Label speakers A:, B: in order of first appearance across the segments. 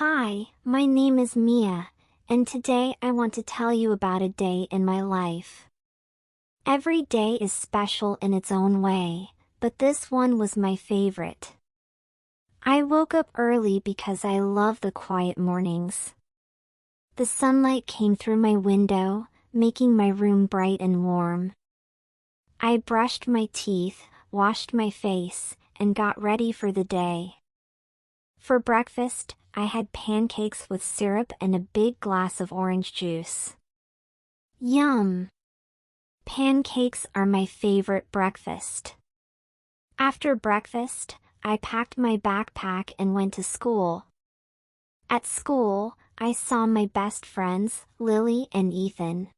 A: Hi, my name is Mia, and today I want to tell you about a day in my life. Every day is special in its own way, but this one was my favorite. I woke up early because I love the quiet mornings. The sunlight came through my window, making my room bright and warm. I brushed my teeth, washed my face, and got ready for the day. For breakfast, I had pancakes with syrup and a big glass of orange juice. Yum! Pancakes are my favorite breakfast. After breakfast, I packed my backpack and went to school. At school, I saw my best friends, Lily and Ethan.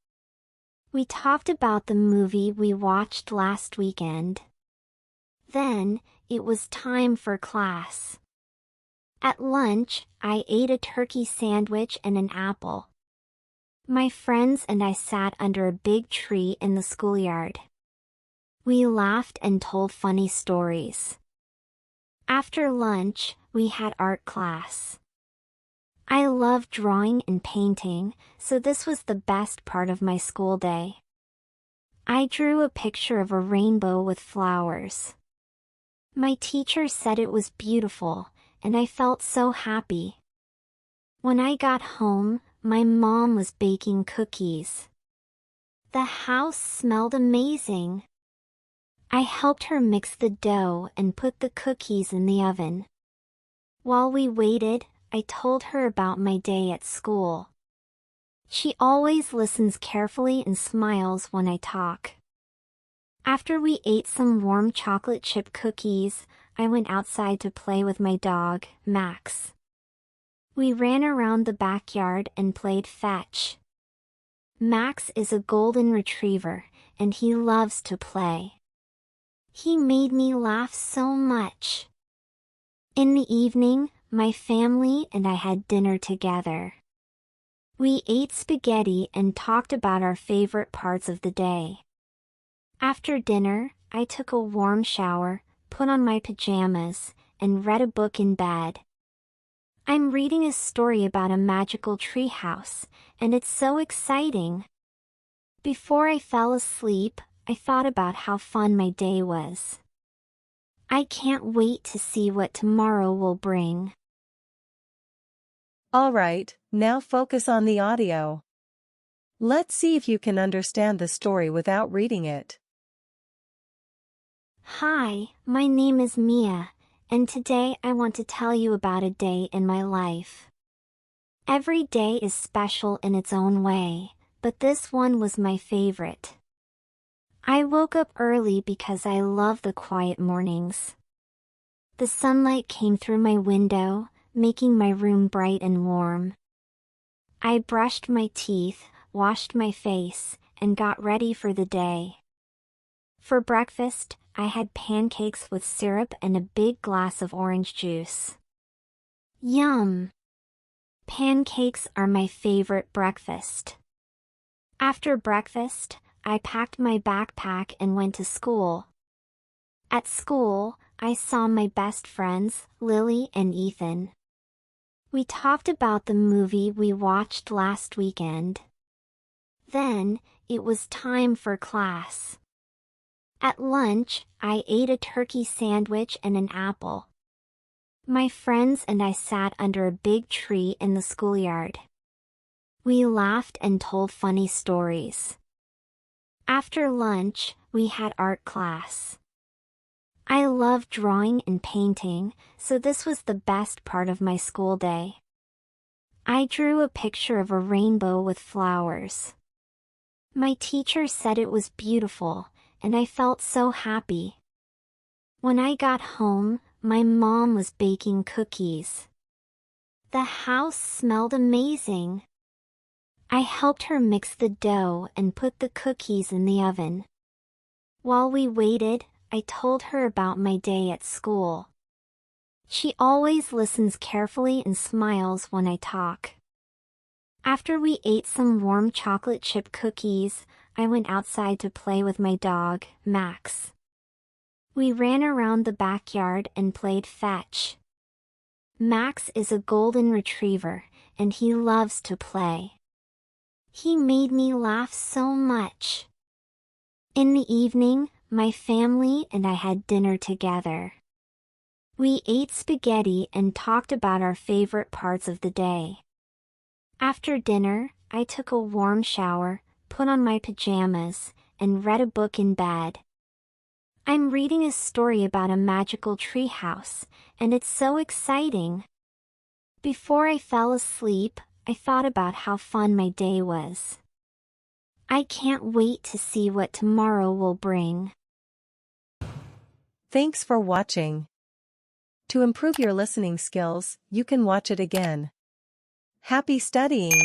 A: We talked about the movie we watched last weekend. Then, it was time for class. At lunch, I ate a turkey sandwich and an apple. My friends and I sat under a big tree in the schoolyard. We laughed and told funny stories. After lunch, we had art class. I love drawing and painting, so this was the best part of my school day. I drew a picture of a rainbow with flowers. My teacher said it was beautiful, and I felt so happy. When I got home, my mom was baking cookies. The house smelled amazing. I helped her mix the dough and put the cookies in the oven. While we waited, I told her about my day at school. She always listens carefully and smiles when I talk. After we ate some warm chocolate chip cookies, I went outside to play with my dog, Max. We ran around the backyard and played fetch. Max is a golden retriever, and he loves to play. He made me laugh so much. In the evening, my family and I had dinner together. We ate spaghetti and talked about our favorite parts of the day. After dinner, I took a warm shower, put on my pajamas, and read a book in bed. I'm reading a story about a magical treehouse, and it's so exciting. Before I fell asleep, I thought about how fun my day was. I can't wait to see what tomorrow will bring.
B: All right, now focus on the audio. Let's see if you can understand the story without reading it.
A: Hi, my name is Mia, and today I want to tell you about a day in my life. Every day is special in its own way, but this one was my favorite. I woke up early because I love the quiet mornings. The sunlight came through my window, making my room bright and warm. I brushed my teeth, washed my face, and got ready for the day. For breakfast, I had pancakes with syrup and a big glass of orange juice. Yum! Pancakes are my favorite breakfast. After breakfast, I packed my backpack and went to school. At school, I saw my best friends, Lily and Ethan. We talked about the movie we watched last weekend. Then, it was time for class. At lunch, I ate a turkey sandwich and an apple. My friends and I sat under a big tree in the schoolyard. We laughed and told funny stories. After lunch, we had art class. I love drawing and painting, so this was the best part of my school day. I drew a picture of a rainbow with flowers. My teacher said it was beautiful, and I felt so happy. When I got home, my mom was baking cookies. The house smelled amazing. I helped her mix the dough and put the cookies in the oven. While we waited, I told her about my day at school. She always listens carefully and smiles when I talk. After we ate some warm chocolate chip cookies, I went outside to play with my dog, Max. We ran around the backyard and played fetch. Max is a golden retriever, and he loves to play. He made me laugh so much. In the evening, my family and I had dinner together. We ate spaghetti and talked about our favorite parts of the day. After dinner, I took a warm shower, put on my pajamas, and read a book in bed. I'm reading a story about a magical treehouse, and it's so exciting. Before I fell asleep, I thought about how fun my day was. I can't wait to see what tomorrow will bring.
B: Thanks for watching. To improve your listening skills, you can watch it again. Happy studying!